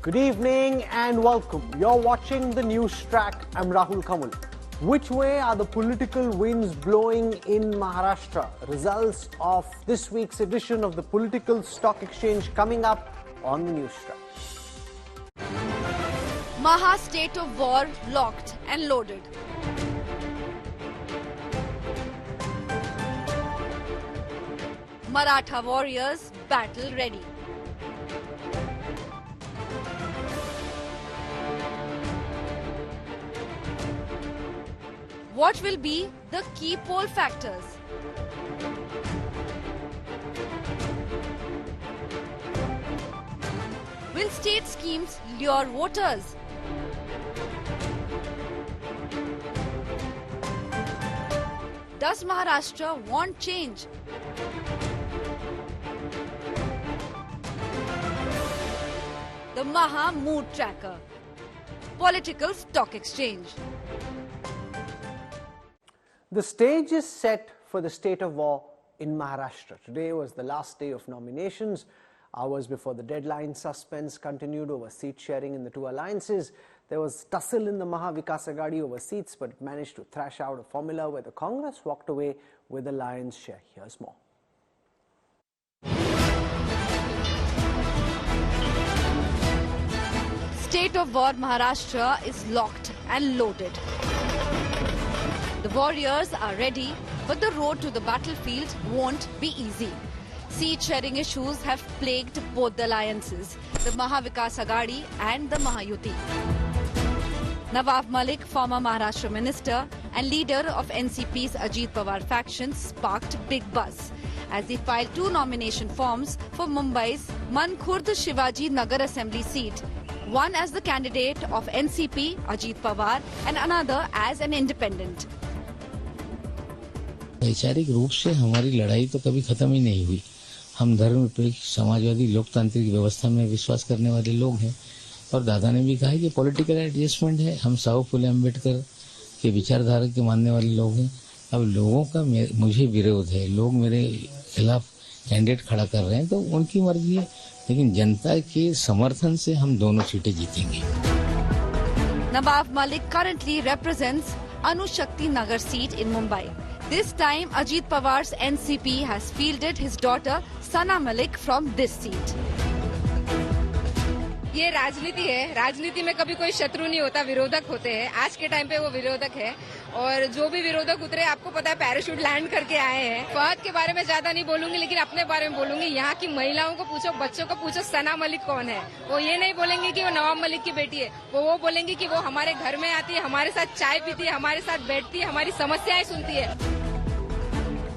Good evening and welcome. You're watching the news track. I'm Rahul Kanwal. Which way are the political winds blowing in Maharashtra? Results of this week's edition of the Political Stock Exchange coming up on the news track. Maha state of war locked and loaded. Maratha warriors battle ready. What will be the key poll factors? Will state schemes lure voters? Does Maharashtra want change? The Maha Mood Tracker. Political Stock Exchange. The stage is set for the state of war in Maharashtra. Today was the last day of nominations. Hours before the deadline, suspense continued over seat sharing in the two alliances. There was tussle in the Maha Vikas Aghadi over seats, but it managed to thrash out a formula where the Congress walked away with the lion's share. Here's more. State of war Maharashtra is locked and loaded. The warriors are ready, but the road to the battlefield won't be easy. Seat sharing issues have plagued both the alliances, the Maha Vikas Aghadi and the Mahayuti. Nawab Malik, former Maharashtra minister and leader of NCP's Ajit Pawar faction, sparked big buzz as they filed two nomination forms for Mumbai's Mankhurd Shivaji Nagar Assembly seat, one as the candidate of NCP, Ajit Pawar, and another as an independent. वैचारिक रूप से हमारी लड़ाई तो कभी खत्म ही नहीं हुई। हम धर्मनिरपेक्ष समाजवादी लोकतांत्रिक व्यवस्था में विश्वास करने वाले लोग हैं और दादा ने भी कहा है कि पॉलिटिकल एडजस्टमेंट है। हम साहू फुले अम्बेडकर के विचारधारा के मानने वाले लोग हैं। अब लोगों का मुझे विरोध है, लोग मेरे खिलाफ कैंडिडेट खड़ा कर रहे हैं तो उनकी मर्जी है, लेकिन जनता के समर्थन से हम दोनों सीटें जीतेंगे। Nawab Malik currently represents Anushakti Nagar seat in Mumbai. This time, Ajit Pawar's NCP has fielded his daughter Sana Malik from this seat. ये राजनीति है। राजनीति में कभी कोई शत्रु नहीं होता, विरोधक होते हैं। आज के टाइम पे वो विरोधक है और जो भी विरोधक उतरे, आपको पता है पैराशूट लैंड करके आए हैं। फहद के बारे में ज्यादा नहीं बोलूंगी, लेकिन अपने बारे में बोलूंगी। यहाँ की महिलाओं को पूछो, बच्चों को पूछो, सना मलिक कौन है। वो ये नहीं बोलेंगे कि वो नवाब मलिक की बेटी है, वो बोलेंगे कि वो हमारे घर में आती है, हमारे साथ चाय पीती है, हमारे साथ बैठती है, हमारी समस्याएं सुनती है।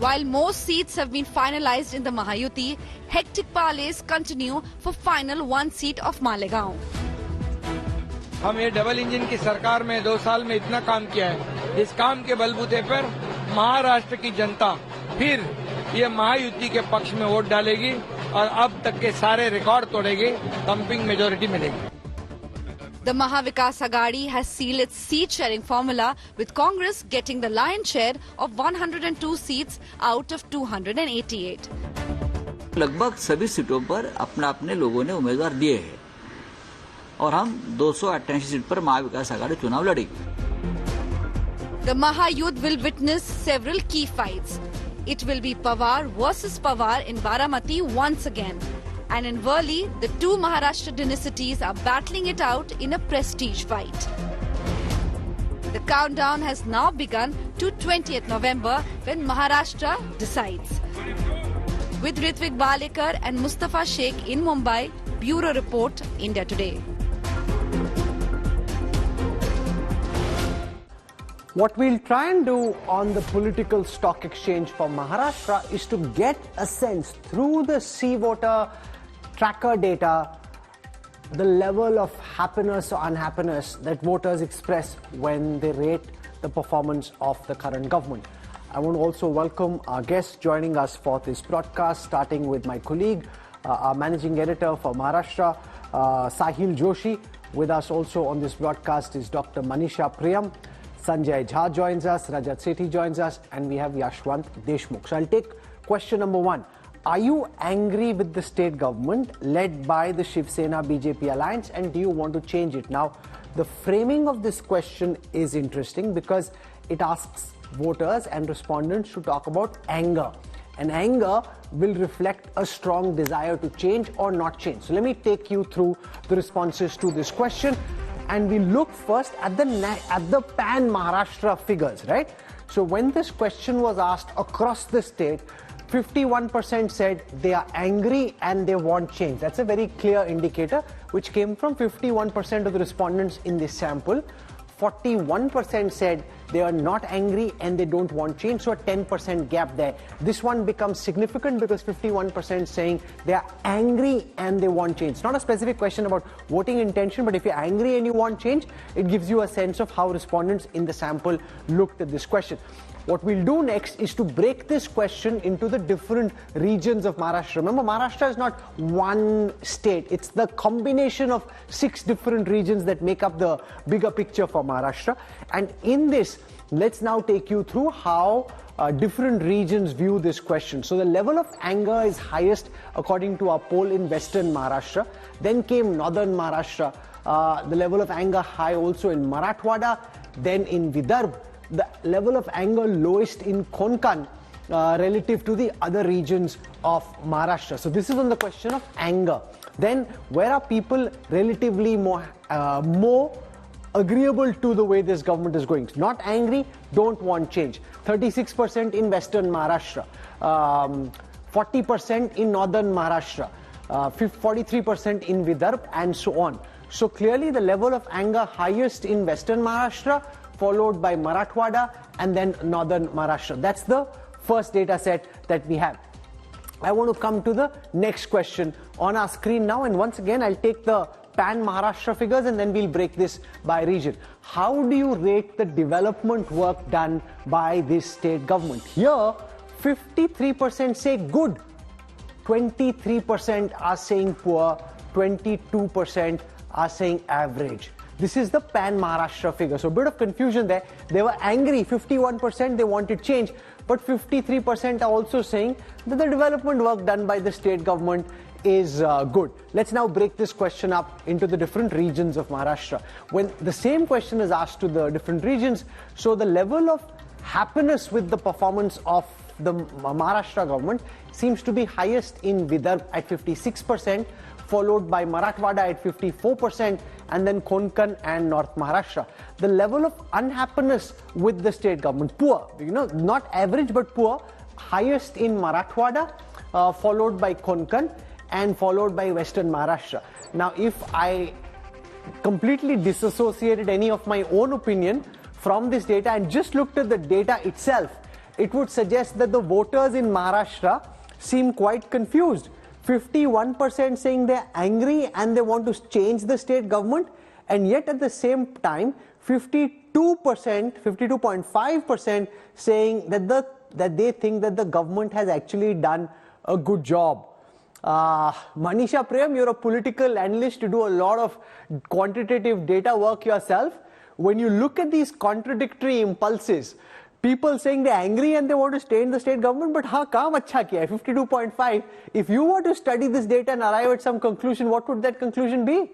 While most seats have been finalized in the Mahayuti, hectic parleys continue for final one seat of Malegaon. हम ये डबल इंजन की सरकार में 2 साल में इतना काम किया है। इस काम के बलबूते पर महाराष्ट्र की जनता फिर ये महायुति के पक्ष में वोट डालेगी और अब तक के सारे रिकॉर्ड तोड़ेगी, थम्पिंग मेजोरिटी मिलेगी। The Maha Vikas Aghadi has sealed its seat-sharing formula, with Congress getting the lion's share of 102 seats out of 288. लगभग सभी सीटों पर अपने अपने लोगों ने उम्मीदवार दिए हैं और हम 288 सीट पर महा विकास आघाड़ी चुनाव लड़ेगी। The Mahayuth will witness several key fights. It will be Pawar versus Pawar in Baramati once again. And in Worli, the two Maharashtra dynasties are battling it out in a prestige fight. The countdown has now begun to 20th November when Maharashtra decides. With Ritvik Balekar and Mustafa Sheikh in Mumbai, Bureau Report, India Today. What we'll try and do on the Political Stock Exchange for Maharashtra is to get a sense through the C-voter tracker data, the level of happiness or unhappiness that voters express when they rate the performance of the current government. I want to also welcome our guests joining us for this broadcast, starting with my colleague, our managing editor for Maharashtra, Sahil Joshi. With us also on this broadcast is Dr. Manisha Priyam. Sanjay Jha joins us, Rajat Sethi joins us, and we have Yashwant Deshmukh. So I'll take question number one. Are you angry with the state government led by the Shiv Sena BJP alliance, and do you want to change it? Now, the framing of this question is interesting because it asks voters and respondents to talk about anger. And anger will reflect a strong desire to change or not change. So let me take you through the responses to this question. And we look first at the pan Maharashtra figures, right? So when this question was asked across the state, 51% said they are angry and they want change. That's a very clear indicator, which came from 51% of the respondents in this sample. 41% said they are not angry and they don't want change, so a 10% gap there. This one becomes significant because 51% saying they are angry and they want change. It's not a specific question about voting intention, but if you're angry and you want change, it gives you a sense of how respondents in the sample looked at this question. What we'll do next is to break this question into the different regions of Maharashtra. Remember, Maharashtra is not one state. It's the combination of 6 different regions that make up the bigger picture for Maharashtra. And in this, let's now take you through how different regions view this question. So the level of anger is highest according to our poll in Western Maharashtra. Then came Northern Maharashtra. The level of anger high also in Marathwada. Then in Vidarbha. The level of anger lowest in Konkan relative to the other regions of Maharashtra. So this is on the question of anger. Then where are people relatively more agreeable to the way this government is going? Not angry, don't want change. 36% in Western Maharashtra, 40% in Northern Maharashtra, 43% in Vidarbha, and so on. So clearly the level of anger highest in Western Maharashtra, followed by Marathwada, and then Northern Maharashtra. That's the first data set that we have. I want to come to the next question on our screen now, and once again I'll take the pan Maharashtra figures and then we'll break this by region. How do you rate the development work done by this state government? Here, 53% say good, 23% are saying poor, 22% are saying average. This is the pan Maharashtra figure. So a bit of confusion there. They were angry, 51% they wanted change, but 53% are also saying that the development work done by the state government is good. Let's now break this question up into the different regions of Maharashtra. When the same question is asked to the different regions, so the level of happiness with the performance of the Maharashtra government seems to be highest in Vidarbha at 56%, followed by Marathwada at 54%, and then Konkan and North Maharashtra. The level of unhappiness with the state government, poor, not average but poor, highest in Marathwada, followed by Konkan, and followed by Western Maharashtra. Now, if I completely disassociated any of my own opinion from this data and just looked at the data itself, it would suggest that the voters in Maharashtra seem quite confused. 51% saying they're angry and they want to change the state government, and yet at the same time 52.5% saying that they think that the government has actually done a good job. Manisha Prem, you're a political analyst, you do a lot of quantitative data work yourself. When you look at these contradictory impulses, people saying they're angry and they want to stay in the state government, but kaam acha kiya hai, 52.5. If you were to study this data and arrive at some conclusion, what would that conclusion be?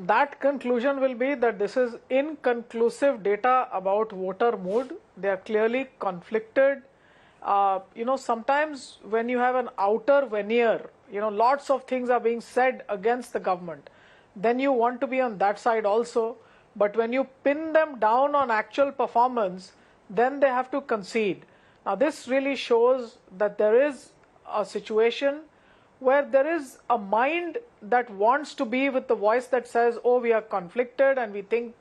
That conclusion will be that this is inconclusive data about voter mood. They are clearly conflicted. Sometimes when you have an outer veneer, lots of things are being said against the government, then you want to be on that side also. But when you pin them down on actual performance, then they have to concede. Now this really shows that there is a situation where there is a mind that wants to be with the voice that says, oh, we are conflicted and we think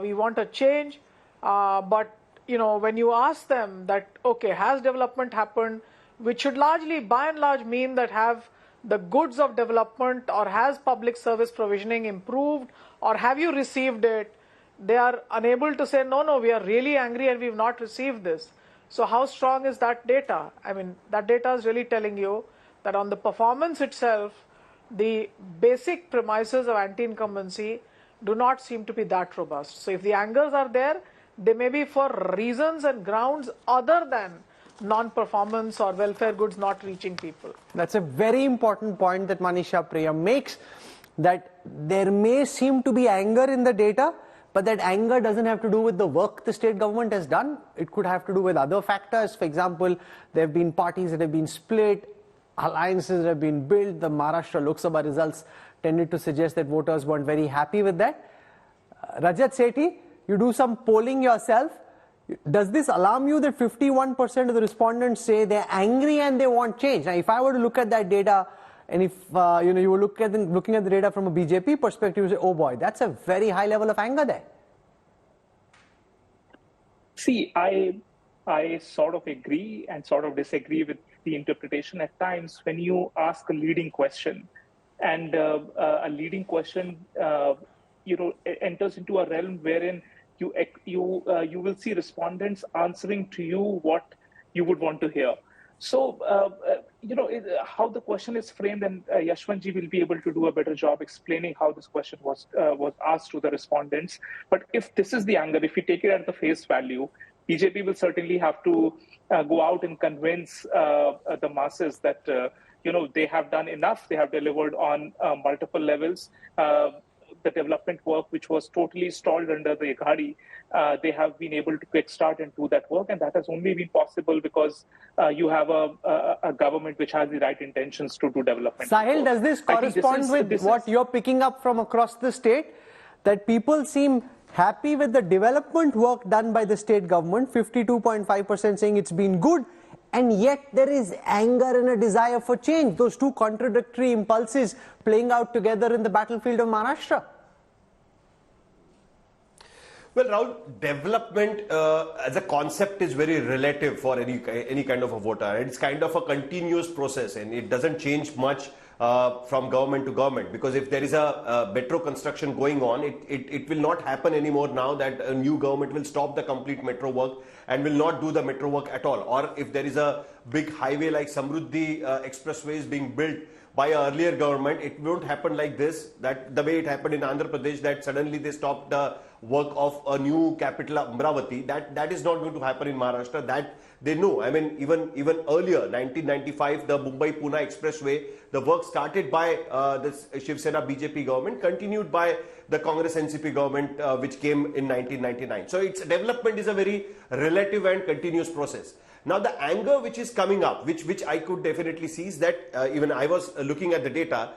we want a change. But when you ask them that, okay, has development happened, which should largely, by and large, mean that have the goods of development or has public service provisioning improved or have you received it, they are unable to say, no, we are really angry and we've not received this. So how strong is that data? I mean, that data is really telling you that on the performance itself, the basic premises of anti-incumbency do not seem to be that robust. So if the angers are there, they may be for reasons and grounds other than non-performance or welfare goods not reaching people. That's a very important point that Manisha Priya makes, that there may seem to be anger in the data, but that anger doesn't have to do with the work the state government has done. It could have to do with other factors. For example, there have been parties that have been split, alliances that have been built. The Maharashtra Lok Sabha results tended to suggest that voters weren't very happy with that. Rajat Sethi, you do some polling yourself. Does this alarm you that 51% of the respondents say they're angry and they want change? Now, if I were to look at that data, and if you were looking at the data from a BJP perspective, you say, oh boy, that's a very high level of anger there. See, I sort of agree and sort of disagree with the interpretation at times when you ask a leading question, and a leading question, enters into a realm wherein you will see respondents answering to you what you would want to hear. So, how the question is framed, and Yashwantji will be able to do a better job explaining how this question was asked to the respondents. But if this is the anger, if we take it at the face value, BJP will certainly have to go out and convince the masses that, they have done enough, they have delivered on multiple levels. The development work, which was totally stalled under the Agrarian, they have been able to kickstart and do that work, and that has only been possible because you have a government which has the right intentions to do development. Sahil, does this correspond with what you're picking up from across the state? That people seem happy with the development work done by the state government, 52.5% saying it's been good, and yet there is anger and a desire for change. Those two contradictory impulses playing out together in the battlefield of Maharashtra. Well, Rahul, development as a concept is very relative for any kind of a voter. It's kind of a continuous process, and it doesn't change much from government to government, because if there is a metro construction going on, it will not happen anymore now that a new government will stop the complete metro work and will not do the metro work at all. Or if there is a big highway like Samruddhi Expressway is being built by an earlier government, it won't happen like this, that the way it happened in Andhra Pradesh, that suddenly they stopped the work of a new capital, Amravati. That is not going to happen in Maharashtra. That they know. I mean, even earlier, 1995, the Mumbai-Pune Expressway, the work started by the Shiv Sena BJP government, continued by the Congress NCP government, which came in 1999. So its development is a very relative and continuous process. Now, the anger which is coming up, which I could definitely see, is that even I was looking at the data,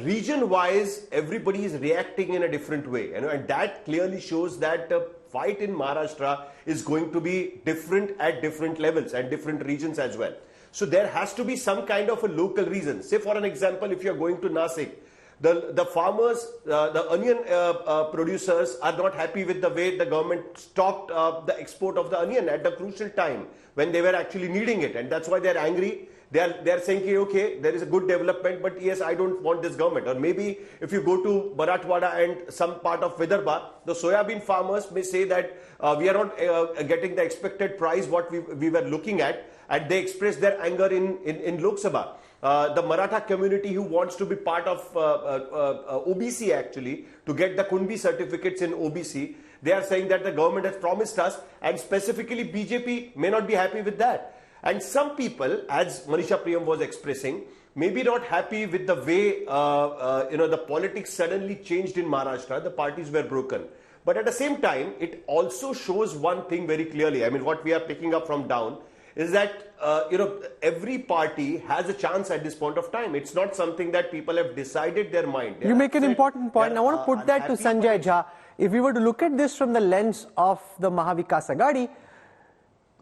region-wise, everybody is reacting in a different way. And that clearly shows that the fight in Maharashtra is going to be different at different levels and different regions as well. So there has to be some kind of a local reason. Say, for an example, if you're going to Nasik, the farmers, the onion producers are not happy with the way the government stopped the export of the onion at the crucial time when they were actually needing it. And that's why they're angry. They're saying, okay, there is a good development, but yes, I don't want this government. Or maybe if you go to Marathwada and some part of Vidarbha, the soybean farmers may say that we are not getting the expected price what we were looking at, and they express their anger in Lok Sabha. The Maratha community who wants to be part of OBC actually, to get the Kunbi certificates in OBC, they are saying that the government has promised us, and specifically BJP may not be happy with that. And some people, as Manisha Priyam was expressing, may be not happy with the way the politics suddenly changed in Maharashtra. The parties were broken. But at the same time, it also shows one thing very clearly. I mean, what we are picking up from down is that every party has a chance at this point of time. It's not something that people have decided their mind. You make an important point. I want to put that to Sanjay Jha. If we were to look at this from the lens of the Mahavikas Aghadi,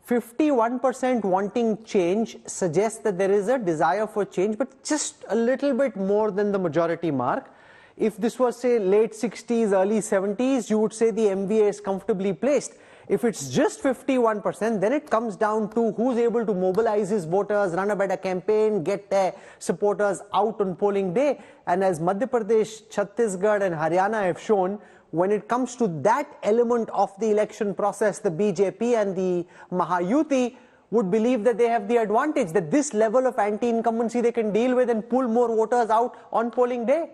51% wanting change suggests that there is a desire for change, but just a little bit more than the majority mark. If this was, say, late 60s, early 70s, you would say the MVA is comfortably placed. If it's just 51%, then it comes down to who's able to mobilize his voters, run a better campaign, get their supporters out on polling day. And as Madhya Pradesh, Chhattisgarh and Haryana have shown, when it comes to that element of the election process, the BJP and the Mahayuti would believe that they have the advantage, that this level of anti-incumbency they can deal with and pull more voters out on polling day.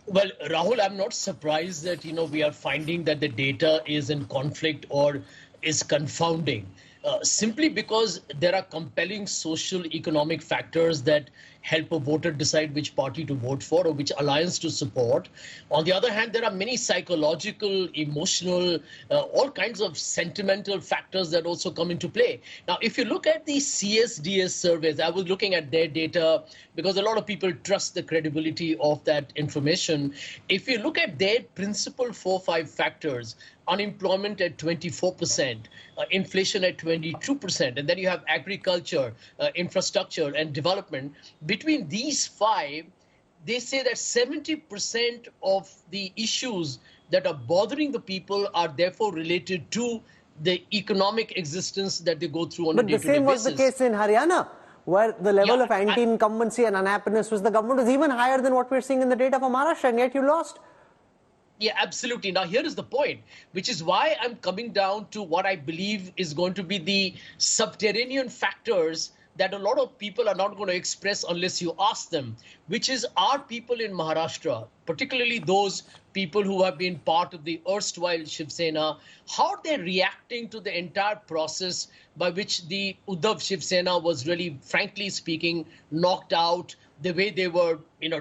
Well, Rahul, I'm not surprised that, we are finding that the data is in conflict or is confounding. Simply because there are compelling social economic factors that help a voter decide which party to vote for or which alliance to support. On the other hand, there are many psychological, emotional, all kinds of sentimental factors that also come into play. Now, if you look at the CSDS surveys, I was looking at their data because a lot of people trust the credibility of that information. If you look at their principal 4-5 factors, unemployment at 24%, inflation at 22%, and then you have agriculture, infrastructure, and development. Between these 5, they say that 70% of the issues that are bothering the people are therefore related to the economic existence that they go through on a day-to-day basis. But the same was the case in Haryana, where the level of anti-incumbency and unhappiness with the government was even higher than what we're seeing in the data for Maharashtra, and yet you lost. Yeah, absolutely. Now, here is the point, which is why I'm coming down to what I believe is going to be the subterranean factors that a lot of people are not going to express unless you ask them, which is, are people in Maharashtra, particularly those people who have been part of the erstwhile Shiv Sena, how are they reacting to the entire process by which the Uddhav Shiv Sena was really, frankly speaking, knocked out, the way they were,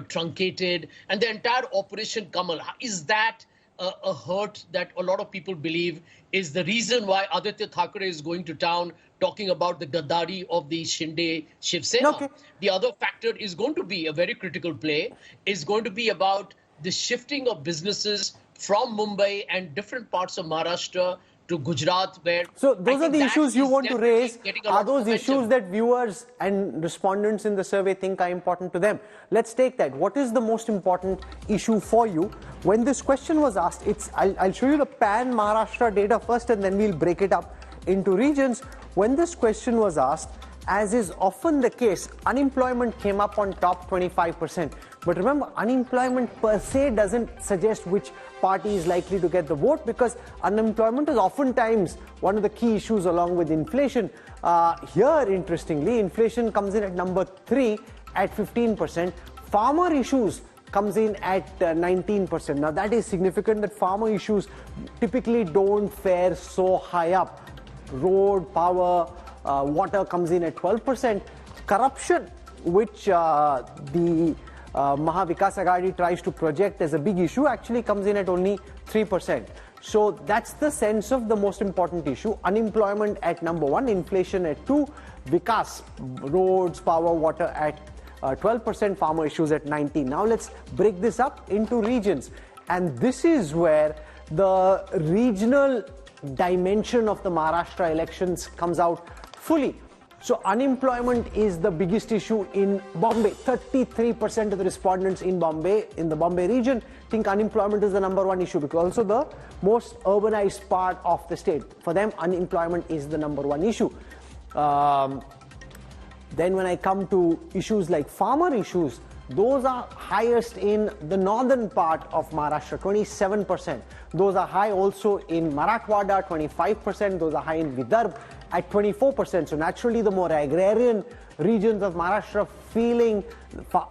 truncated, and the entire Operation Kamal? Is that a hurt that a lot of people believe is the reason why Aditya Thackeray is going to town talking about the Gaddari of the Shinde Shiv Sena? Okay. The other factor is going to be a very critical play, is going to be about the shifting of businesses from Mumbai and different parts of Maharashtra to Gujarat, where... So those are the issues you want to raise. Are those momentum. issues that viewers and respondents in the survey think are important to them? Let's take that. What is the most important issue for you? When this question was asked, I'll show you the pan-Maharashtra data first, and then we'll break it up into regions. When this question was asked, as is often the case, unemployment came up on top, 25%. But remember, unemployment per se doesn't suggest which party is likely to get the vote, because unemployment is oftentimes one of the key issues along with inflation. Here, interestingly, inflation comes in at number 3 at 15%. Farmer issues comes in at 19%. Now, that is significant that farmer issues typically don't fare so high up. Road, power, water comes in at 12%. Corruption, which the Mahavikas Aghadi tries to project as a big issue, actually comes in at only 3%. So that's the sense of the most important issue. Unemployment at number 1, inflation at 2, Vikas, roads, power, water at 12%, farmer issues at 19%. Now let's break this up into regions. And this is where the regional dimension of the Maharashtra elections comes out fully. So unemployment is the biggest issue in Bombay. 33% of the respondents in Bombay, in the Bombay region, think unemployment is the number 1 issue, because also the most urbanized part of the state. For them, unemployment is the number 1 issue. Then when I come to issues like farmer issues, those are highest in the northern part of Maharashtra, 27%. Those are high also in Marathwada, 25%. Those are high in Vidarbha at 24%. So naturally, the more agrarian regions of Maharashtra feeling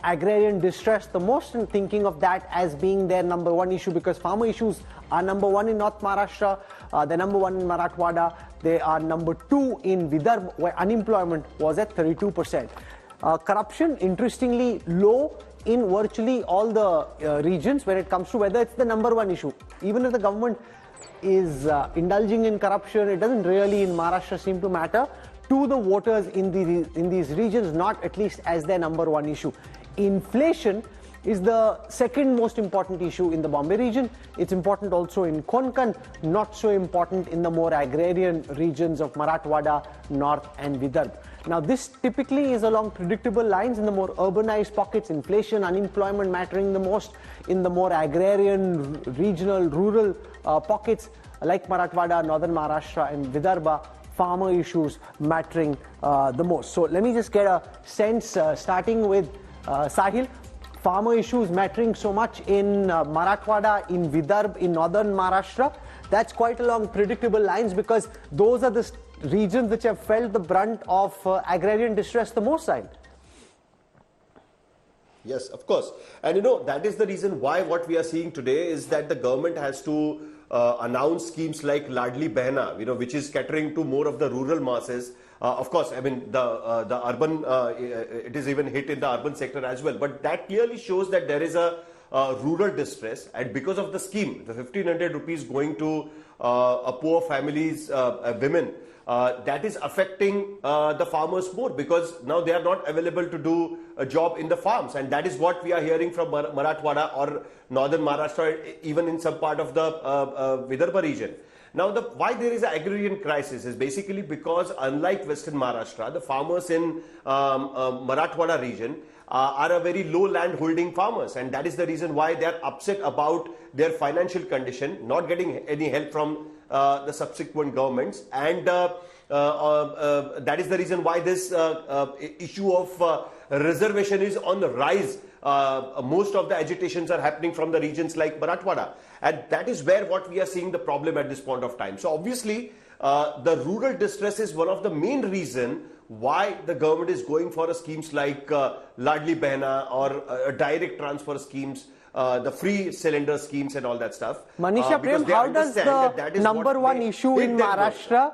agrarian distress the most, and thinking of that as being their number 1 issue, because farmer issues are number 1 in North Maharashtra, they're number 1 in Marathwada, they are number 2 in Vidarbha, where unemployment was at 32%. Corruption, interestingly, low in virtually all the regions when it comes to whether it's the number 1 issue. Even if the government is indulging in corruption, it doesn't really in Maharashtra seem to matter to the voters in these regions, not at least as their number 1 issue. Inflation is the second most important issue in the Bombay region. It's important also in Konkan, not so important in the more agrarian regions of Marathwada, North and Vidarbha. Now, this typically is along predictable lines in the more urbanized pockets, inflation, unemployment mattering the most in the more agrarian, regional, rural pockets like Marathwada, Northern Maharashtra and Vidarbha, farmer issues mattering the most. So let me just get a sense, starting with Sahil. Farmer issues mattering so much in Marathwada, in Vidarbha, in Northern Maharashtra. That's quite along predictable lines, because those are the regions which have felt the brunt of agrarian distress the most, Sahil. Yes, of course. And that is the reason why what we are seeing today is that the government has to announce schemes like Ladli Behna, which is catering to more of the rural masses. Of course, I mean, the urban, it is even hit in the urban sector as well. But that clearly shows that there is a rural distress, and because of the scheme, the 1,500 rupees going to a poor families, women, that is affecting the farmers more, because now they are not available to do a job in the farms, and that is what we are hearing from Marathwada or northern Maharashtra, even in some part of the Vidarbha region. Now, why there is an agrarian crisis is basically because, unlike Western Maharashtra, the farmers in Marathwada region are a very low land holding farmers, and that is the reason why they are upset about their financial condition, not getting any help from the subsequent governments, and that is the reason why this issue of reservation is on the rise. Most of the agitations are happening from the regions like Marathwada, and that is where what we are seeing the problem at this point of time. So obviously the rural distress is one of the main reason why the government is going for schemes like Ladli Behna or direct transfer schemes, the free cylinder schemes and all that stuff. Manisha Prem, how does the number one issue in Maharashtra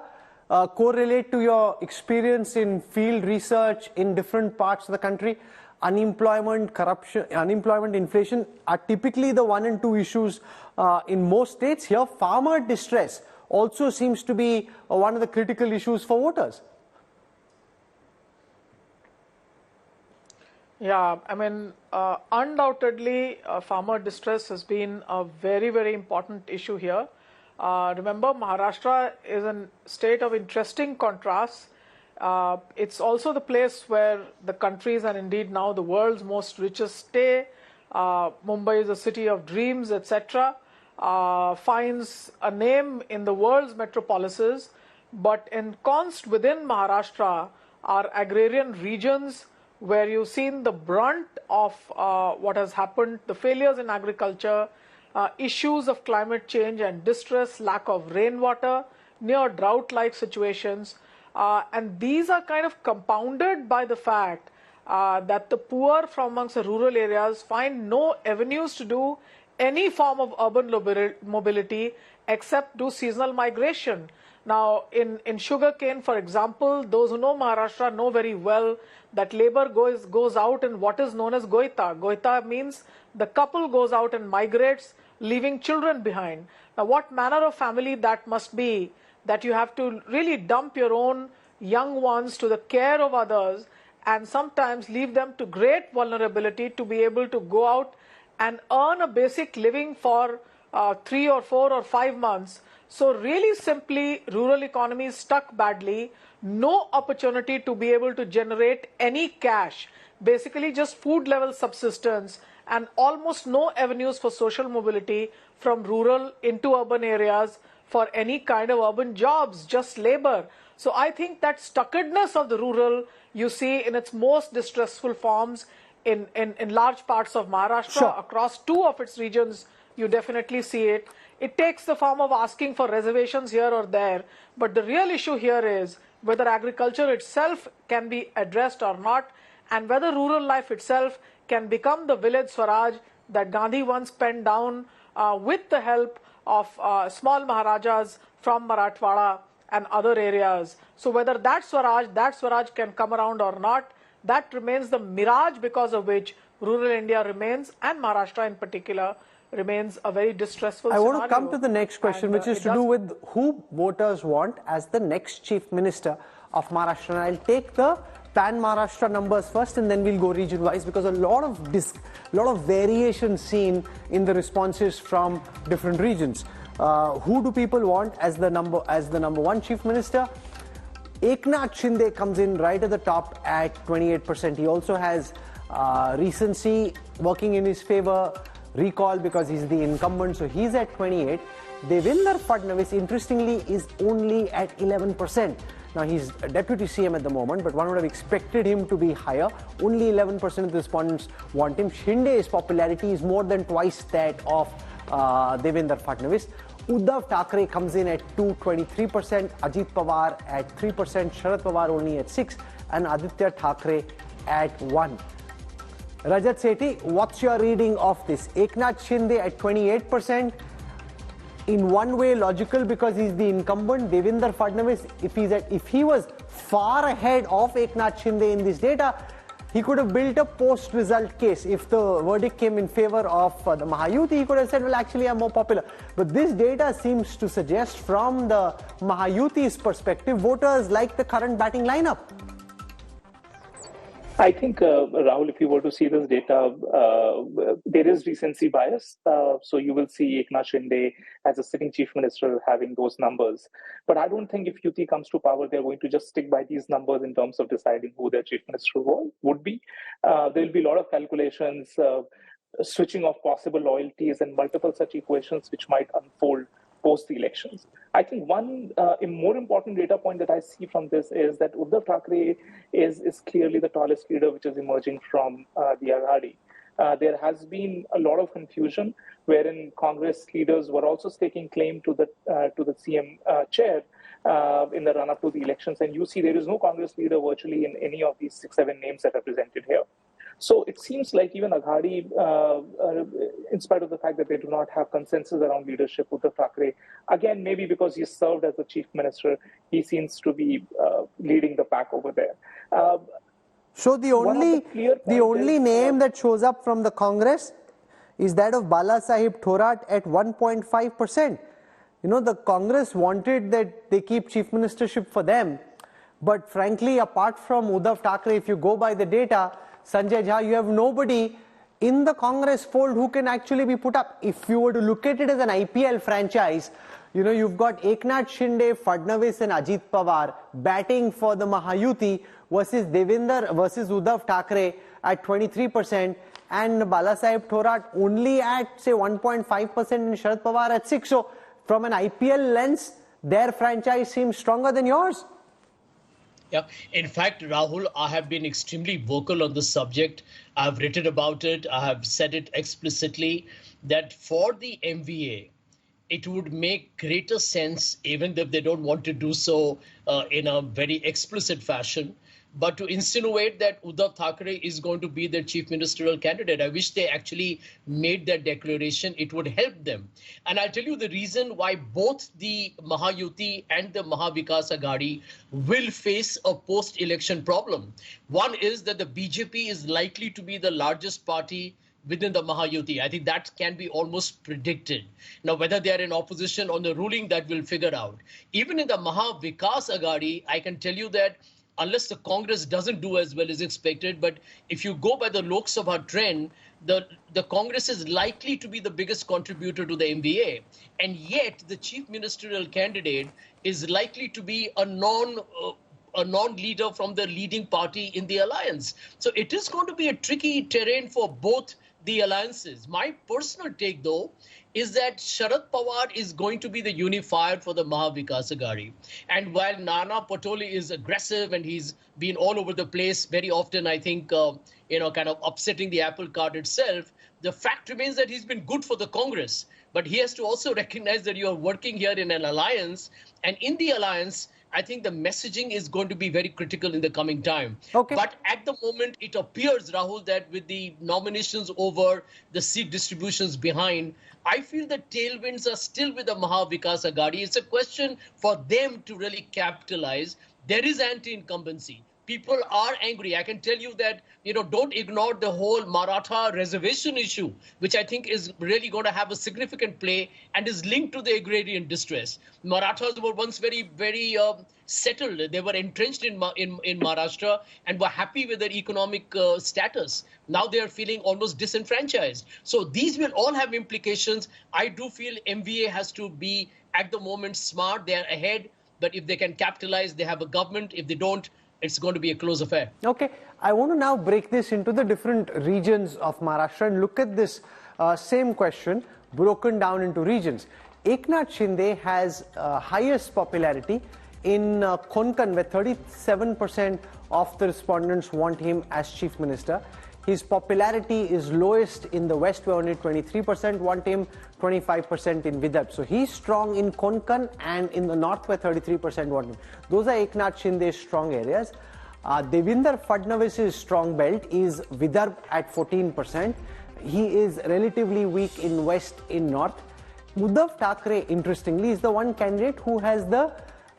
correlate to your experience in field research in different parts of the country? Unemployment, corruption, unemployment, inflation are typically the 1 and 2 issues in most states. Here, farmer distress also seems to be one of the critical issues for voters. Yeah, I mean, undoubtedly, farmer distress has been a very, very important issue here. Remember, Maharashtra is a state of interesting contrasts. It's also the place where the country's and indeed now the world's most richest stay. Mumbai is a city of dreams, etc. Finds a name in the world's metropolises, but ensconced within Maharashtra are agrarian regions where you've seen the brunt of what has happened, the failures in agriculture, issues of climate change and distress, lack of rainwater, near drought-like situations. And these are kind of compounded by the fact that the poor from amongst the rural areas find no avenues to do any form of urban mobility except do seasonal migration. Now, in sugarcane, for example, those who know Maharashtra know very well that labor goes out in what is known as goita. Goita means the couple goes out and migrates, leaving children behind. Now, what manner of family that must be, that you have to really dump your own young ones to the care of others and sometimes leave them to great vulnerability to be able to go out and earn a basic living for 3 or 4 or 5 months. So really simply, rural economy is stuck badly, no opportunity to be able to generate any cash, basically just food level subsistence, and almost no avenues for social mobility from rural into urban areas for any kind of urban jobs, just labor. So I think that stuckedness of the rural you see in its most distressful forms in large parts of Maharashtra. Sure. Across 2 of its regions, you definitely see it. It takes the form of asking for reservations here or there, but the real issue here is whether agriculture itself can be addressed or not, and whether rural life itself can become the village Swaraj that Gandhi once penned down with the help of small Maharajas from Marathwada and other areas. So whether that Swaraj can come around or not, that remains the mirage because of which rural India remains, and Maharashtra in particular, remains a very distressful scenario. I want to come to the next question, which is to do with who voters want as the next Chief Minister of Maharashtra. And I'll take the pan-Maharashtra numbers first, and then we'll go region-wise, because a lot of variation seen in the responses from different regions. Who do people want as the number 1 Chief Minister? Eknath Shinde comes in right at the top at 28%. He also has recency working in his favor, recall because he's the incumbent, so he's at 28. Devendra Fadnavis, interestingly, is only at 11%. Now, he's a deputy CM at the moment, but one would have expected him to be higher. Only 11% of the respondents want him. Shinde's popularity is more than twice that of Devendra Fadnavis. Uddhav Thackeray comes in at 223%, Ajit Pawar at 3%, Sharad Pawar only at 6%, and Aditya Thackeray at 1%. Rajat Sethi, what's your reading of this? Eknath Shinde at 28%. In one way logical because he's the incumbent. Devendra Fadnavis, if he was far ahead of Eknath Shinde in this data, he could have built a post-result case. If the verdict came in favor of the Mahayuti, he could have said, well, actually, I'm more popular. But this data seems to suggest from the Mahayuti's perspective, voters like the current batting lineup. I think, Rahul, if you were to see this data, there is recency bias. So you will see Eknath Shinde as a sitting chief minister having those numbers. But I don't think if Yuti comes to power, they're going to just stick by these numbers in terms of deciding who their chief minister would be. There'll be a lot of calculations, switching of possible loyalties and multiple such equations which might unfold post the elections. I think one more important data point that I see from this is that Uddhav Thackeray is clearly the tallest leader which is emerging from the Aghadi. There has been a lot of confusion wherein Congress leaders were also staking claim to the CM chair in the run-up to the elections. And you see there is no Congress leader virtually in any of these 6-7 names that are presented here. So it seems like even Aghadi, in spite of the fact that they do not have consensus around leadership, Uddhav Thackeray, again, maybe because he served as the chief minister, he seems to be leading the pack over there. So the only name that shows up from the Congress is that of Bala Sahib Thorat at 1.5%. You know, the Congress wanted that they keep chief ministership for them. But frankly, apart from Uddhav Thackeray, if you go by the data, Sanjay Jha, you have nobody in the Congress fold who can actually be put up. If you were to look at it as an IPL franchise, you know, you've got Eknath Shinde, Fadnavis and Ajit Pawar batting for the Mahayuti versus Uddhav Thackeray at 23% and Balasaheb Thorat only at say 1.5% and Sharad Pawar at 6%. So from an IPL lens, their franchise seems stronger than yours. Yeah, in fact, Rahul, I have been extremely vocal on the subject. I've written about it. I have said it explicitly that for the MVA, it would make greater sense, even if they don't want to do so in a very explicit fashion, but to insinuate that Uddhav Thackeray is going to be their chief ministerial candidate. I wish they actually made that declaration. It would help them. And I'll tell you the reason why both the Mahayuti and the Mahavikas Aghadi will face a post-election problem. One is that the BJP is likely to be the largest party within the Mahayuti. I think that can be almost predicted. Now, whether they are in opposition or the ruling, that we'll figure out. Even in the Mahavikas Aghadi, I can tell you that unless the Congress doesn't do as well as expected, but if you go by the Lok Sabha trend, the Congress is likely to be the biggest contributor to the MVA. And yet, the chief ministerial candidate is likely to be a non-leader from the leading party in the alliance. So it is going to be a tricky terrain for both the alliances. My personal take, though, is that Sharad Pawar is going to be the unifier for the Mahavikas Aghadi. And while Nana Patole is aggressive and he's been all over the place, very often, I think, kind of upsetting the apple cart itself, the fact remains that he's been good for the Congress. But he has to also recognize that you are working here in an alliance. And in the alliance, I think the messaging is going to be very critical in the coming time. Okay. But at the moment, it appears, Rahul, that with the nominations over, the seat distributions behind, I feel the tailwinds are still with the Mahavikas Aghadi. It's a question for them to really capitalize. There is anti-incumbency. People are angry. I can tell you that, don't ignore the whole Maratha reservation issue, which I think is really going to have a significant play and is linked to the agrarian distress. Marathas were once very, very settled. They were entrenched in Maharashtra and were happy with their economic status. Now they are feeling almost disenfranchised. So these will all have implications. I do feel MVA has to be, at the moment, smart. They are ahead. But if they can capitalize, they have a government. If they don't, it's going to be a close affair. Okay, I want to now break this into the different regions of Maharashtra and look at this same question broken down into regions. Eknath Shinde has highest popularity in Konkan, where 37% of the respondents want him as chief minister. His popularity is lowest in the west, where only 23% want him, 25% in Vidarbha. So he's strong in Konkan and in the north, where 33% want him. Those are Eknath Shinde's strong areas. Devinder Fadnavis' strong belt is Vidarbh at 14%. He is relatively weak in West, in North. Uddhav Thackeray, interestingly, is the one candidate who has the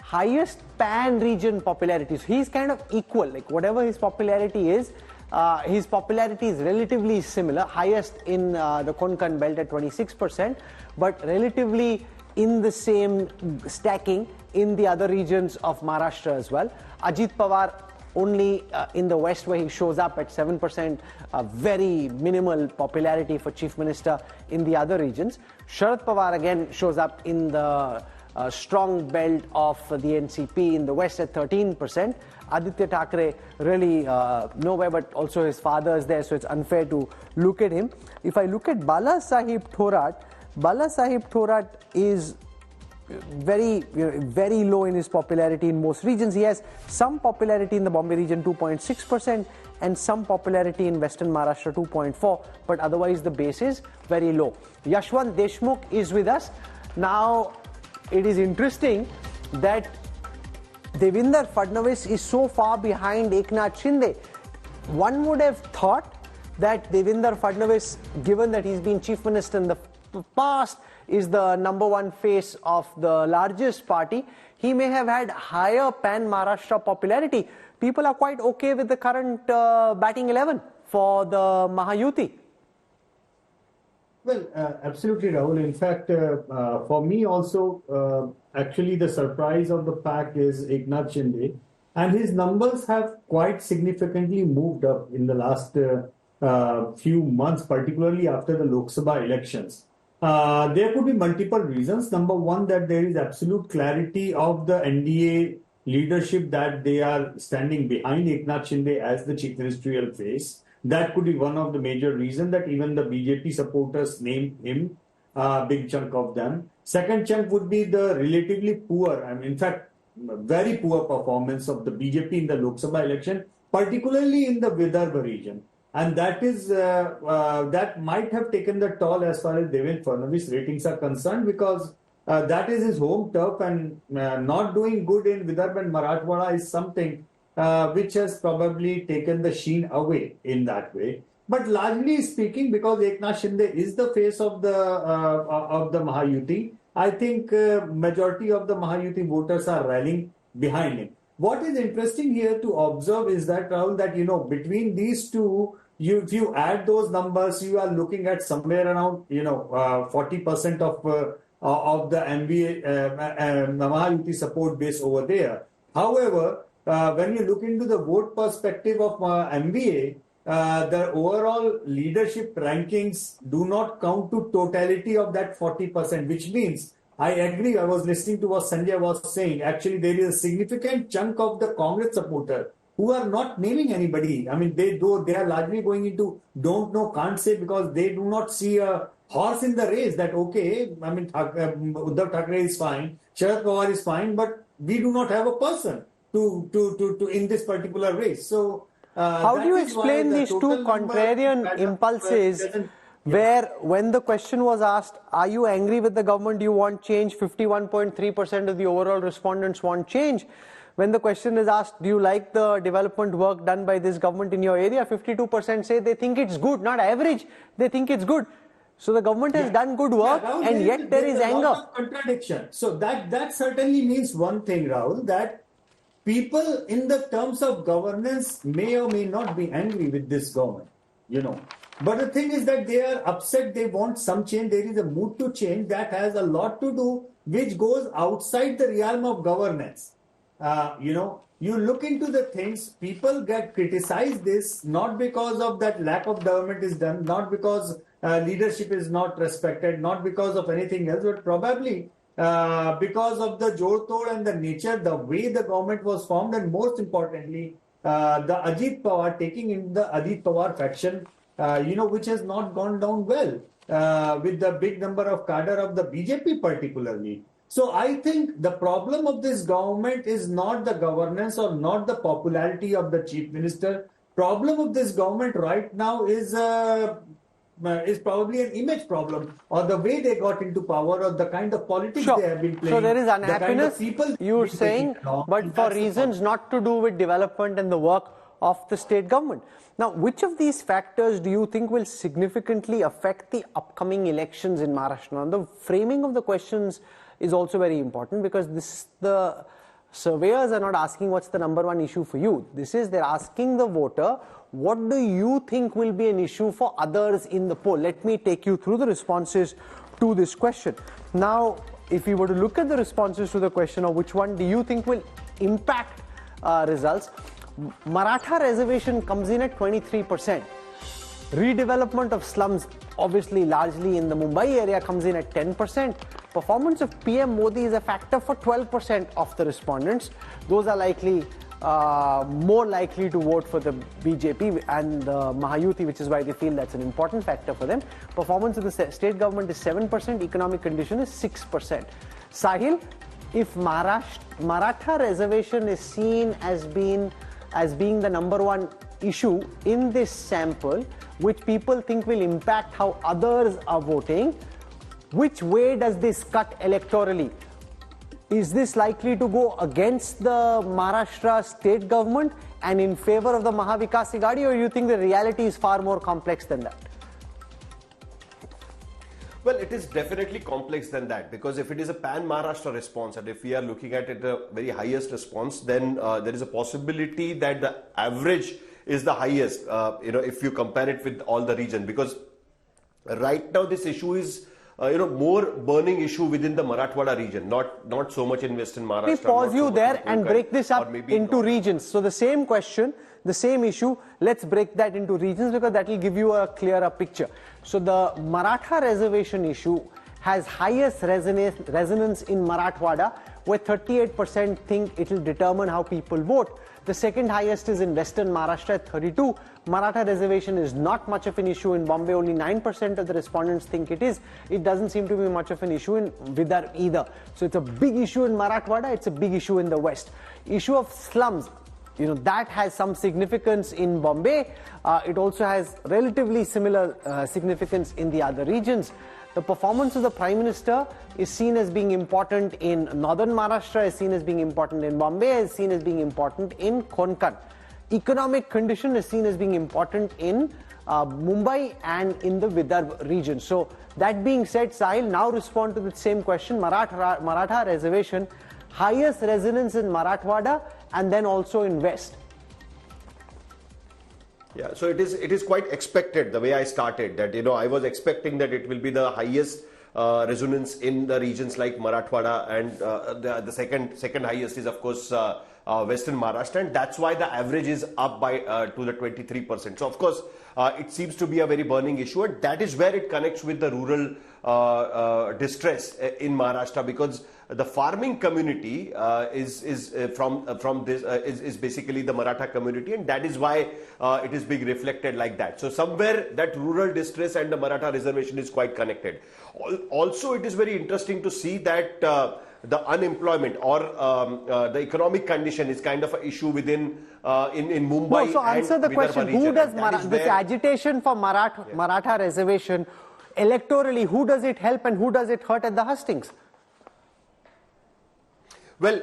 highest pan-region popularity. So he's kind of equal, like whatever his popularity is relatively similar, highest in the Konkan belt at 26%, but relatively in the same stacking in the other regions of Maharashtra as well. Ajit Pawar only in the west, where he shows up at 7%, very minimal popularity for Chief Minister in the other regions. Sharad Pawar again shows up in the strong belt of the NCP in the west at 13%. Aditya Thackeray really nowhere, but also his father is there, so it's unfair to look at him. If I look at Bala Sahib Thorat is very low in his popularity in most regions. He has some popularity in the Bombay region, 2.6%, and some popularity in Western Maharashtra, 2.4%, but otherwise the base is very low. Yashwant Deshmukh is with us. Now, it is interesting that Devinder Fadnavis is so far behind Eknath Shinde. One would have thought that Devinder Fadnavis, given that he's been Chief Minister in the past, is the number one face of the largest party, he may have had higher pan-Maharashtra popularity. People are quite okay with the current batting 11 for the Mahayuti. Well, absolutely, Rahul. In fact, for me also, actually the surprise of the pack is Eknath Shinde, and his numbers have quite significantly moved up in the last few months, particularly after the Lok Sabha elections. There could be multiple reasons. Number one, that there is absolute clarity of the NDA leadership that they are standing behind Eknath Shinde as the chief ministerial face. That could be one of the major reasons that even the BJP supporters named him, big chunk of them. Second chunk would be the relatively poor, in fact, very poor performance of the BJP in the Lok Sabha election, particularly in the Vidarbha region. And that is that might have taken the toll as far as Devendra Fadnavis ratings are concerned, because that is his home turf, and not doing good in Vidarbha and Marathwada is something which has probably taken the sheen away in that way. But largely speaking, because Eknath Shinde is the face of the Mahayuti, I think majority of the Mahayuti voters are rallying behind him. What is interesting here to observe is that, Rahul, that between these two, if you add those numbers, you are looking at somewhere around 40% of the Mahayuti support base over there. However, when you look into the vote perspective of MVA, the overall leadership rankings do not count to totality of that 40%, which means, I agree, I was listening to what Sanjay was saying. Actually, there is a significant chunk of the Congress supporter who are not naming anybody. They are largely going into don't know, can't say, because they do not see a horse in the race that, okay, Uddhav Thackeray is fine, Sharad Pawar is fine, but we do not have a person to in this particular race. So how do you explain these two contrarian impulses where when the question was asked, are you angry with the government, do you want change, 51.3% of the overall respondents want change. When the question is asked, do you like the development work done by this government in your area, 52% say they think it's good, not average, they think it's good. So the government has done good work, Rahul, and yet there is anger. Lot of contradiction. So that certainly means one thing, Rahul, that people in the terms of governance may or may not be angry with this government, But the thing is that they are upset, they want some change, there is a mood to change that has a lot to do, which goes outside the realm of governance. You look into the things, people get criticized this, not because of that lack of government is done, not because leadership is not respected, not because of anything else, but probably because of the jor-tor and the nature, the way the government was formed, and most importantly, the Ajit Pawar, taking in the Ajit Pawar faction, which has not gone down well with the big number of cadre of the BJP particularly. So I think the problem of this government is not the governance or not the popularity of the chief minister. Problem of this government right now is is probably an image problem, or the way they got into power, or the kind of politics Sure. they have been playing. So there is unhappiness, the kind of people you're saying, but for reasons not to do with development and the work of the state government. Now, which of these factors do you think will significantly affect the upcoming elections in Maharashtra? Now, the framing of the questions is also very important, because the surveyors are not asking what's the number one issue for you. They're asking the voter, what do you think will be an issue for others in the poll? Let me take you through the responses to this question. Now, if you were to look at the responses to the question of which one do you think will impact results, Maratha reservation comes in at 23%. Redevelopment of slums, obviously largely in the Mumbai area, comes in at 10%. Performance of PM Modi is a factor for 12% of the respondents. Those are likely more likely to vote for the BJP and the Mahayuti, which is why they feel that's an important factor for them. Performance of the state government is 7%, economic condition is 6%. Sahil, if Maratha reservation is seen as being the number one issue in this sample, which people think will impact how others are voting, which way does this cut electorally? Is this likely to go against the Maharashtra state government and in favor of the Mahavikas Aghadi, or you think the reality is far more complex than that? Well, it is definitely complex than that, because if it is a pan-Maharashtra response, and if we are looking at it the very highest response, then there is a possibility that the average is the highest, if you compare it with all the region, because right now this issue is more burning issue within the Marathwada region, not so much in Western Maharashtra. Let me pause you there and break this up into regions. So the same question, the same issue, let's break that into regions, because that will give you a clearer picture. So the Maratha reservation issue has highest resonance in Marathwada, where 38% think it will determine how people vote. The second highest is in Western Maharashtra at 32. Maratha reservation is not much of an issue in Bombay. Only 9% of the respondents think it is. It doesn't seem to be much of an issue in Vidarbha either. So it's a big issue in Marathwada. It's a big issue in the West. Issue of slums, that has some significance in Bombay. It also has relatively similar significance in the other regions. The performance of the Prime Minister is seen as being important in northern Maharashtra, is seen as being important in Bombay, is seen as being important in Konkan. Economic condition is seen as being important in Mumbai and in the Vidarbha region. So that being said, Sahil, now respond to the same question. Maratha reservation, highest resonance in Marathwada and then also in West. Yeah, so it is quite expected, the way I started, that I was expecting that it will be the highest resonance in the regions like Marathwada, and the second highest is of course Western Maharashtra, and that's why the average is up by to the 23%. So of course it seems to be a very burning issue, and that is where it connects with the rural distress in Maharashtra, because the farming community is basically the Maratha community, and that is why it is being reflected like that. So somewhere that rural distress and the Maratha reservation is quite connected. Also, it is very interesting to see that the unemployment or the economic condition is kind of an issue within in Mumbai. No, so answer the question: who does this agitation for Maratha reservation electorally? Who does it help and who does it hurt at the hustings? Well,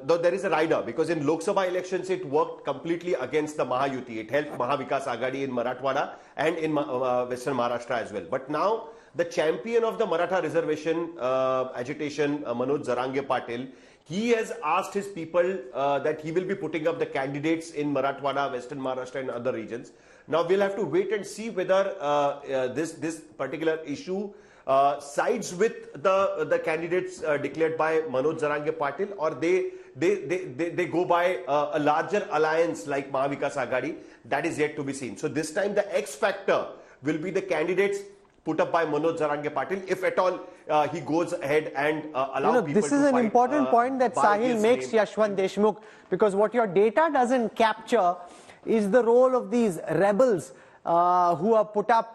though there is a rider, because in Lok Sabha elections it worked completely against the Mahayuti. It helped Mahavikas Aghadi in Marathwada and in Western Maharashtra as well. But now the champion of the Maratha reservation agitation, Manoj Zarange Patil, he has asked his people that he will be putting up the candidates in Marathwada, Western Maharashtra and other regions. Now we'll have to wait and see whether this particular issue sides with the candidates declared by Manoj Zarange Patil, or they go by a larger alliance like Mahavikas Aghadi. That is yet to be seen. So this time the X factor will be the candidates put up by Manoj Zarange Patil, if at all he goes ahead and allow people to fight. This is an important point that Sahil makes, Yashwant Deshmukh, because what your data doesn't capture is the role of these rebels who are put up,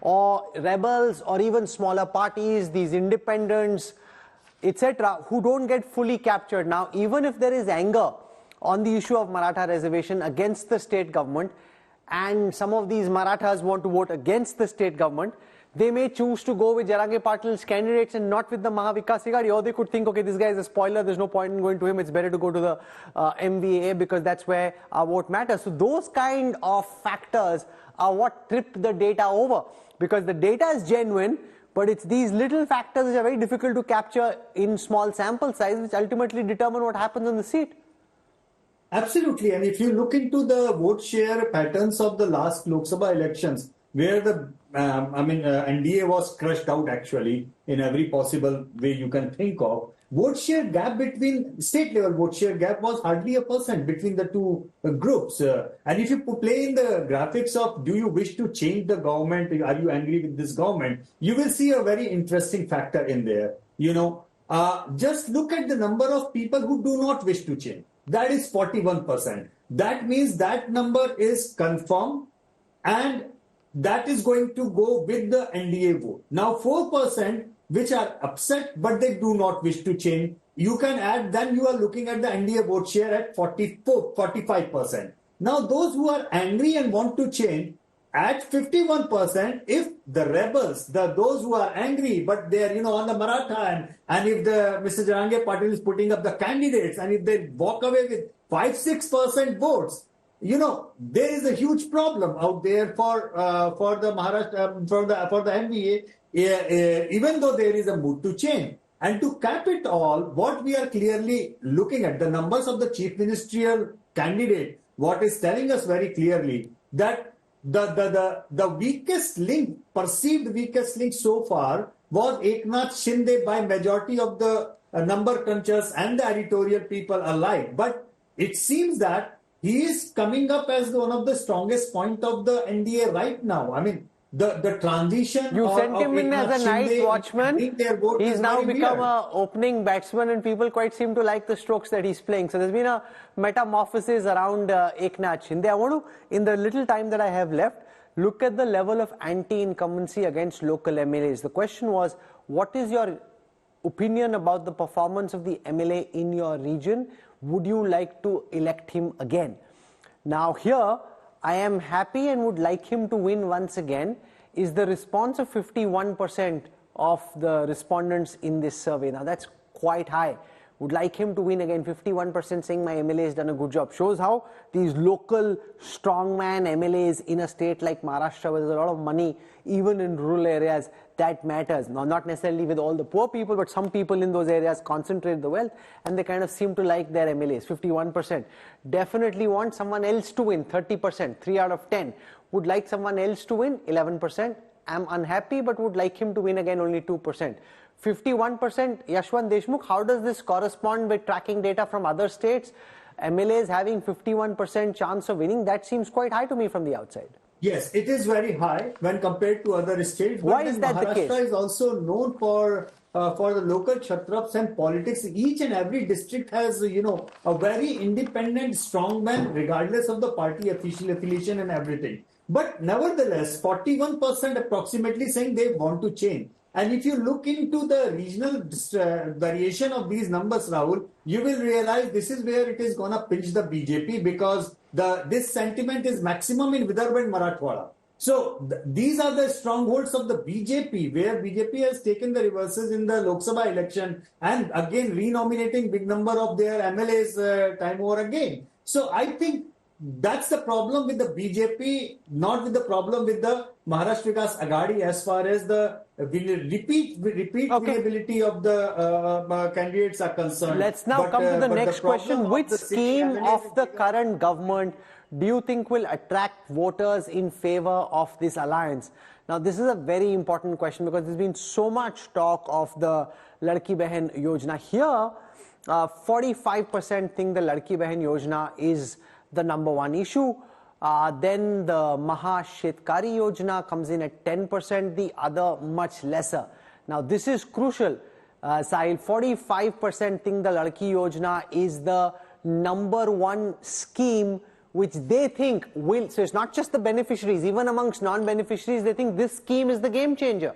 or rebels or even smaller parties, these independents, etc., who don't get fully captured. Now, even if there is anger on the issue of Maratha reservation against the state government, and some of these Marathas want to vote against the state government, they may choose to go with Jarange Patil's candidates and not with the Mahavikas Aghadi, or they could think, okay, this guy is a spoiler, there's no point in going to him, it's better to go to the MVA because that's where our vote matters. So those kind of factors are what trip the data over, because the data is genuine, but it's these little factors which are very difficult to capture in small sample size, which ultimately determine what happens on the seat. Absolutely. And if you look into the vote share patterns of the last Lok Sabha elections, where the NDA was crushed out actually in every possible way you can think of, vote share gap between state level vote share gap was hardly 1% between the two groups. And if you play in the graphics of do you wish to change the government, are you angry with this government, you will see a very interesting factor in there. Just look at the number of people who do not wish to change. That is 41%. That means that number is confirmed and that is going to go with the NDA vote. Now 4% which are upset but they do not wish to change, you can add, then you are looking at the NDA vote share at 45%. Now those who are angry and want to change at 51%, if the rebels, those who are angry but they are on the Maratha and if the Mr. Jarange Patil is putting up the candidates and if they walk away with 5-6% votes, there is a huge problem out there for the Maharashtra, for the MVA, even though there is a mood to change. And to cap it all, what we are clearly looking at, the numbers of the chief ministerial candidate, what is telling us very clearly that the weakest link, perceived weakest link so far was Eknath Shinde by majority of the number crunchers and the editorial people alike. But it seems that he is coming up as one of the strongest point of the NDA right now. I mean, the transition. You sent him in as a night watchman. He's now become an opening batsman, and people quite seem to like the strokes that he's playing. So there's been a metamorphosis around Eknath Shinde. I want to, in the little time that I have left, look at the level of anti-incumbency against local MLAs. The question was, what is your opinion about the performance of the MLA in your region? Would you like to elect him again? Now here, I am happy and would like him to win once again, is the response of 51% of the respondents in this survey. Now that's quite high. Would like him to win again. 51% saying my MLA has done a good job. Shows how these local strongman MLAs in a state like Maharashtra, where there's a lot of money, even in rural areas, that matters. Now, not necessarily with all the poor people, but some people in those areas concentrate the wealth and they kind of seem to like their MLAs. 51%. Definitely want someone else to win. 30%. 3 out of 10. Would like someone else to win. 11%. I'm unhappy but would like him to win again. Only 2%. 51% Yashwant Deshmukh. How does this correspond with tracking data from other states? MLAs having 51% chance of winning. That seems quite high to me from the outside. Yes, it is very high when compared to other states. Why is that the case? Maharashtra is also known for the local kshatraps and politics. Each and every district has, a very independent strongman, regardless of the party affiliation and everything. But nevertheless, 41% approximately saying they want to change. And if you look into the regional variation of these numbers, Rahul, you will realize this is where it is going to pinch the BJP, because this sentiment is maximum in Vidarbha and Marathwada. So these are the strongholds of the BJP, where BJP has taken the reverses in the Lok Sabha election and again renominating big number of their MLAs time over again. So I think that's the problem with the BJP, not with the problem with the Maharashtra Vikas Aghadi as far as the repeat viability of the candidates are concerned. Let's now come to the next question. Which scheme of the current government do you think will attract voters in favor of this alliance? Now, this is a very important question because there's been so much talk of the Ladki Behan Yojana. Here, 45% think the Ladki Behan Yojana is the number one issue. Then the Maha Shetkari Yojana comes in at 10%, the other much lesser. Now this is crucial. Sahil, 45% think the Ladki Yojana is the number one scheme which they think will, so it's not just the beneficiaries, even amongst non-beneficiaries, they think this scheme is the game changer.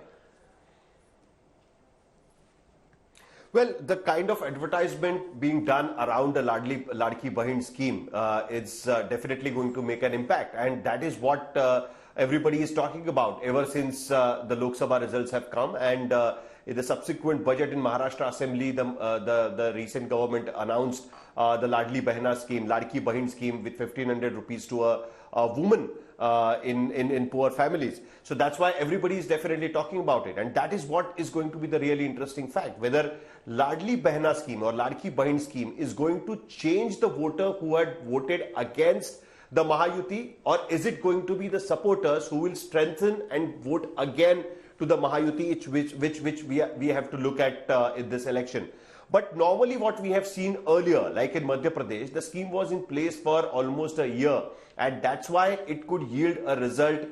Well, the kind of advertisement being done around the Ladki Bahin scheme is definitely going to make an impact, and that is what everybody is talking about ever since the Lok Sabha results have come, and in the subsequent budget in Maharashtra Assembly, the recent government announced the Ladki Bahin scheme with 1,500 rupees to a woman in poor families. So that's why everybody is definitely talking about it, and that is what is going to be the really interesting fact, whether Ladli Behna scheme or Ladki Bahin scheme is going to change the voter who had voted against the Mahayuti, or is it going to be the supporters who will strengthen and vote again to the Mahayuti, which we have to look at in this election. But normally what we have seen earlier, like in Madhya Pradesh, the scheme was in place for almost a year, and that's why it could yield a result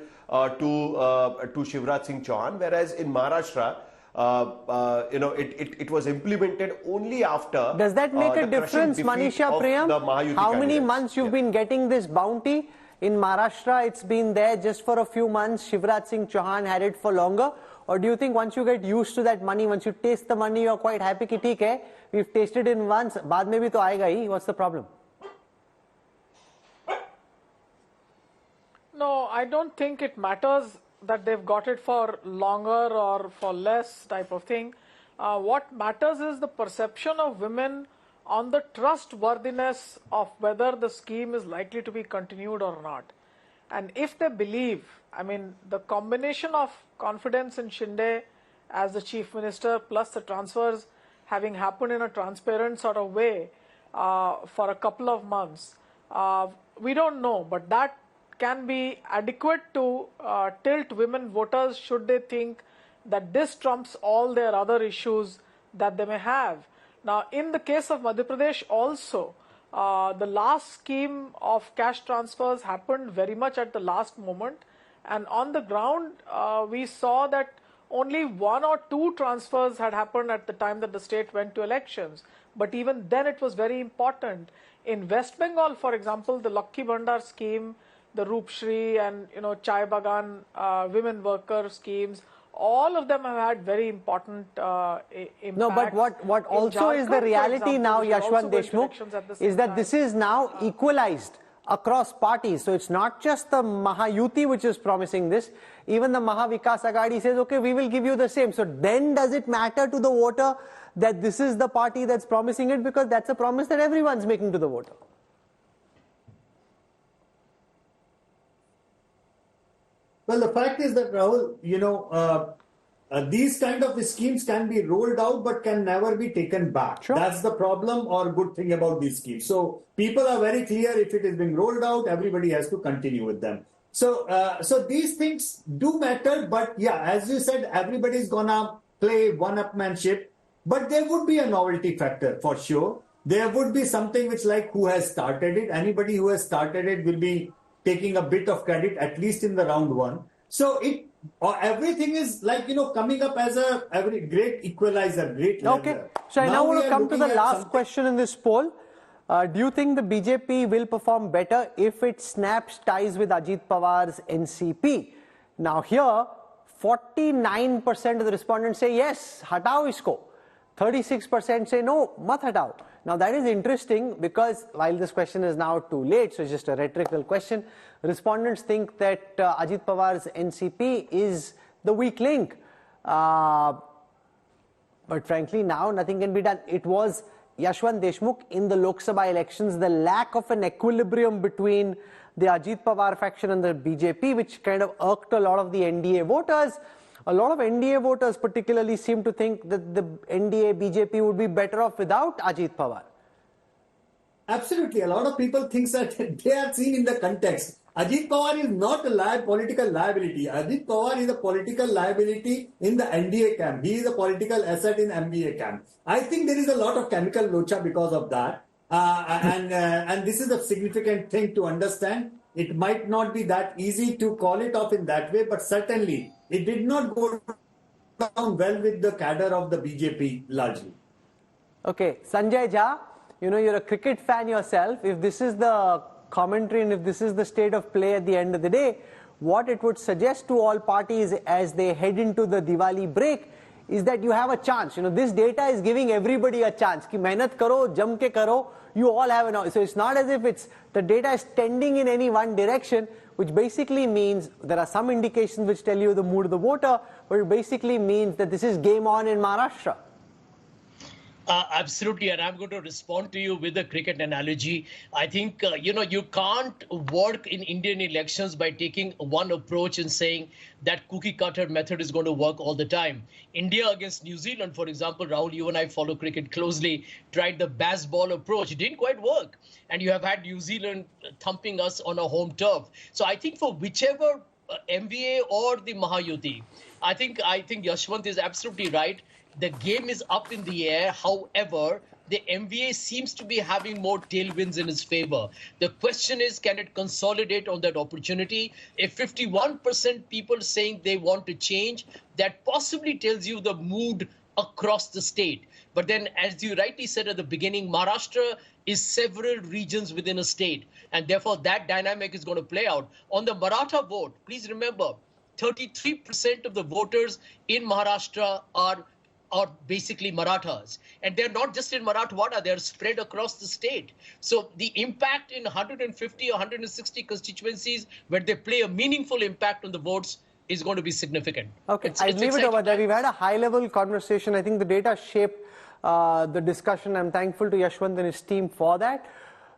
to Shivraj Singh Chauhan, whereas in Maharashtra, it was implemented only after. Does that make a difference, Manisha Priyam? How many months you've been getting this bounty? In Maharashtra, it's been there just for a few months. Shivraj Singh Chauhan had it for longer. Or do you think once you get used to that money, once you taste the money, you're quite happy ki theek hai, we've tasted it once, baad mein bhi to aayega hi. What's the problem? No, I don't think it matters that they've got it for longer or for less type of thing. What matters is the perception of women on the trustworthiness of whether the scheme is likely to be continued or not. And if they believe, I mean, the combination of confidence in Shinde as the chief minister plus the transfers having happened in a transparent sort of way for a couple of months, we don't know, but that can be adequate to tilt women voters should they think that this trumps all their other issues that they may have. Now, in the case of Madhya Pradesh also, the last scheme of cash transfers happened very much at the last moment, and on the ground we saw that only 1 or 2 transfers had happened at the time that the state went to elections, but even then it was very important. In West Bengal, for example, the Lakki Bhandar scheme, the Roopshri and Chai Bagan women worker schemes, all of them have had very important impact. No, but what also is the reality now, Yashwant Deshmukh, is that this is now equalized across parties. So it's not just the Mahayuti which is promising this. Even the Mahavikas Agadi says, okay, we will give you the same. So then does it matter to the voter that this is the party that's promising it? Because that's a promise that everyone's making to the voter. Well, the fact is that, Rahul, these kind of schemes can be rolled out but can never be taken back. Sure. That's the problem or good thing about these schemes. So people are very clear, if it is being rolled out, everybody has to continue with them. So these things do matter, but yeah, as you said, everybody's gonna play one-upmanship, but there would be a novelty factor for sure. There would be something which, like, who has started it. Anybody who has started it will be taking a bit of credit, at least in the round one. So everything is like, coming up as a great equalizer, great leveler. Okay. So I now want to come to the last question in this poll. Do you think the BJP will perform better if it snaps ties with Ajit Pawar's NCP? Now here, 49% of the respondents say yes, hatao isko. 36% say no, mat hatao. Now that is interesting because while this question is now too late, so it's just a rhetorical question, respondents think that Ajit Pawar's NCP is the weak link. But frankly now nothing can be done. It was Yashwant Deshmukh in the Lok Sabha elections, the lack of an equilibrium between the Ajit Pawar faction and the BJP, which kind of irked a lot of the NDA voters. A lot of NDA voters particularly seem to think that the NDA BJP would be better off without Ajit Pawar. Absolutely. A lot of people think that they are seen in the context. Ajit Pawar is not a political liability. Ajit Pawar is a political liability in the NDA camp. He is a political asset in MBA camp. I think there is a lot of chemical locha because of that. And this is a significant thing to understand. It might not be that easy to call it off in that way, but certainly it did not go down well with the cadre of the BJP largely. Okay, Sanjay Jha, you're a cricket fan yourself. If this is the commentary and if this is the state of play at the end of the day, what it would suggest to all parties as they head into the Diwali break is that you have a chance. This data is giving everybody a chance. Ki mehnat karo, jam ke karo, you all have an. So it's not as if the data is tending in any one direction, which basically means there are some indications which tell you the mood of the voter, but it basically means that this is game on in Maharashtra. Absolutely, and I'm going to respond to you with a cricket analogy. I think, you can't work in Indian elections by taking one approach and saying that cookie-cutter method is going to work all the time. India against New Zealand, for example, Rahul, you and I follow cricket closely, tried the baseball approach. It didn't quite work. And you have had New Zealand thumping us on a home turf. So I think for whichever MVA or the Mahayuti, I think Yashwant is absolutely right. The game is up in the air. However, the MVA seems to be having more tailwinds in its favor. The question is, can it consolidate on that opportunity? If 51% people saying they want to change, that possibly tells you the mood across the state. But then, as you rightly said at the beginning, Maharashtra is several regions within a state. And therefore, that dynamic is going to play out. On the Maratha vote, please remember, 33% of the voters in Maharashtra are basically Marathas. And they're not just in Marathwada, they're spread across the state. So the impact in 150 or 160 constituencies where they play a meaningful impact on the votes is going to be significant. Okay, I leave it over there. We've had a high-level conversation. I think the data shape the discussion. I'm thankful to Yashwant and his team for that.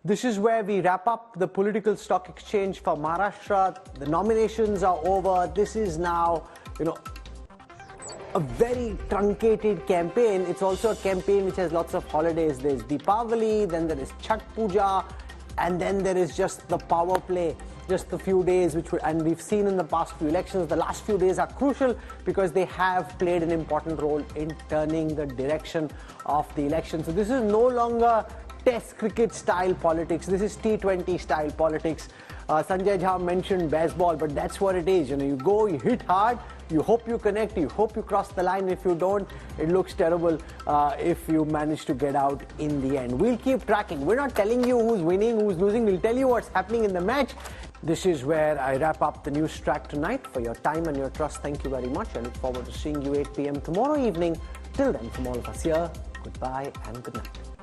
This is where we wrap up the political stock exchange for Maharashtra. The nominations are over. This is now, a very truncated campaign. It's also a campaign which has lots of holidays. There's Deepavali, then there is Chhath Puja, and then there is just the power play, just a few days, and we've seen in the past few elections, the last few days are crucial because they have played an important role in turning the direction of the election. So this is no longer Test cricket style politics. This is T20 style politics. Sanjay Jha mentioned baseball, but that's what it is. You go, you hit hard, you hope you connect, you hope you cross the line. If you don't, it looks terrible if you manage to get out in the end. We'll keep tracking. We're not telling you who's winning, who's losing. We'll tell you what's happening in the match. This is where I wrap up the news track tonight. For your time and your trust, thank you very much. I look forward to seeing you 8 p.m. tomorrow evening. Till then, from all of us here, goodbye and good night.